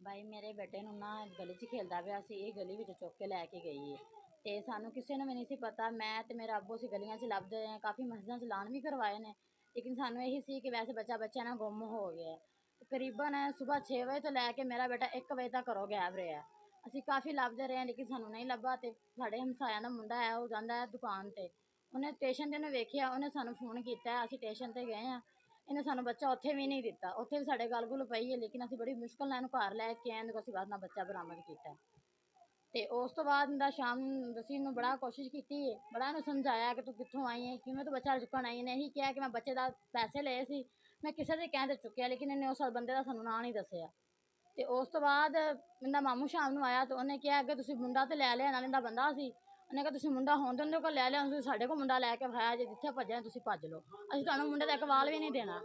ਬਾਈ ਮੇਰੇ ਬੇਟੇ ਨੂੰ ਨਾ ਗਲੀ 'ਚ ਖੇਲਦਾ ਪਿਆ ਸੀ, ਇਹ ਗਲੀ ਵਿੱਚ ਚੁੱਕ ਕੇ ਲੈ ਕੇ ਗਈ ਹੈ। ਤੇ ਸਾਨੂੰ ਕਿਸੇ ਨੂੰ ਵੀ ਨਹੀਂ ਸੀ ਪਤਾ। ਮੈਂ ਤੇ ਮੇਰਾ ਅੱਬੂ ਸੀ ਗਲੀਆਂ 'ਚ ਲੱਭਦੇ ਰਹੇ, ਕਾਫੀ ਮਸਜਿਦਾਂ 'ਚ ਐਲਾਨ ਵੀ ਕਰਵਾਏ ਨੇ, ਲੇਕਿਨ ਸਾਨੂੰ ਇਹੀ ਸੀ ਕਿ ਵੈਸੇ ਬੱਚਾ ਨਾ ਗੁੰਮ ਹੋ ਗਿਆ। ਤਕਰੀਬਨ ਸੁਬਾਹ 6 ਵਜੇ ਤੋਂ ਲੈ ਕੇ ਮੇਰਾ ਬੇਟਾ 1 ਵਜੇ ਤੱਕ ਘਰੋਂ ਗਾਇਬ ਰਿਹਾ। ਅਸੀਂ ਕਾਫੀ ਲੱਭਦੇ ਰਹੇ ਲੇਕਿਨ ਸਾਨੂੰ ਨਹੀਂ ਲੱਭਾ। ਤੇ ਸਾਡੇ ਹਮਸਾਇਆਂ ਦਾ ਮੁੰਡਾ ਹੈ, ਉਹ ਜਾਂਦਾ ਹੈ ਦੁਕਾਨ ਤੇ, ਉਹਨੇ ਸਟੇਸ਼ਨ ਤੇ ਉਹਨੇ ਵੇਖਿਆ, ਉਹਨੇ ਸਾਨੂੰ ਫੋਨ ਕੀਤਾ, ਅਸੀਂ ਸਟੇਸ਼ਨ ਤੇ ਗਏ ਹਾਂ। ਇਹਨੇ ਸਾਨੂੰ ਬੱਚਾ ਉੱਥੇ ਵੀ ਨਹੀਂ ਦਿੱਤਾ, ਉੱਥੇ ਵੀ ਸਾਡੇ ਗਲ ਗੁਲ ਪਈ ਹੈ, ਲੇਕਿਨ ਅਸੀਂ ਬੜੀ ਮੁਸ਼ਕਿਲ ਨਾਲ ਇਹਨੂੰ ਘਰ ਲੈ ਕੇ ਆਏ, ਇਹਦੇ ਕੋਲ ਅਸੀਂ ਬਾਅਦ ਨਾਲ ਬੱਚਾ ਬਰਾਮਦ ਕੀਤਾ। ਤੇ ਉਸ ਤੋਂ ਬਾਅਦ ਦਾ ਸ਼ਾਮ ਅਸੀਂ ਇਹਨੂੰ ਬੜਾ ਕੋਸ਼ਿਸ਼ ਕੀਤੀ ਹੈ, ਬੜਾ ਇਹਨੂੰ ਸਮਝਾਇਆ ਕਿ ਤੂੰ ਕਿੱਥੋਂ ਆਈ ਹੈ, ਕਿਵੇਂ ਤੂੰ ਬੱਚਾ ਚੁੱਕਣ ਆਈ ਹੈ। ਇਹਨੇ ਇਹੀ ਕਿਹਾ ਕਿ ਮੈਂ ਬੱਚੇ ਦਾ ਪੈਸੇ ਲਏ ਸੀ, ਮੈਂ ਕਿਸੇ ਦੇ ਕਹਿਣ 'ਤੇ ਚੁੱਕਿਆ, ਲੇਕਿਨ ਇਹਨੇ ਉਸ ਬੰਦੇ ਦਾ ਸਾਨੂੰ ਨਾਂ ਨਹੀਂ ਦੱਸਿਆ। ਤੇ ਉਸ ਤੋਂ ਬਾਅਦ ਇਹਦਾ ਮਾਮੂ ਸ਼ਾਮ ਨੂੰ ਆਇਆ ਤੇ ਉਹਨੇ ਕਿਹਾ ਕਿ ਤੁਸੀਂ ਮੁੰਡਾ ਤੇ ਲੈ ਲਿਆ, ਨਾਲ ਇਹਦਾ ਬੰਦਾ ਸੀ। ਉਹਨੇ ਕਿਹਾ ਤੁਸੀਂ ਮੁੰਡਾ ਹੋਣ ਦੇ ਉਹਦੇ ਕੋਲ ਲੈ ਲਿਆ, ਤੁਸੀਂ ਸਾਡੇ ਕੋਲ ਮੁੰਡਾ ਲੈ ਕੇ ਆਇਆ ਜੇ, ਜਿੱਥੇ ਭੱਜਿਆ ਤੁਸੀਂ ਭੱਜ ਲਓ, ਅਸੀਂ ਤੁਹਾਨੂੰ ਮੁੰਡੇ ਦਾ ਇੱਕ ਵਾਲ ਵੀ ਨਹੀਂ ਦੇਣਾ।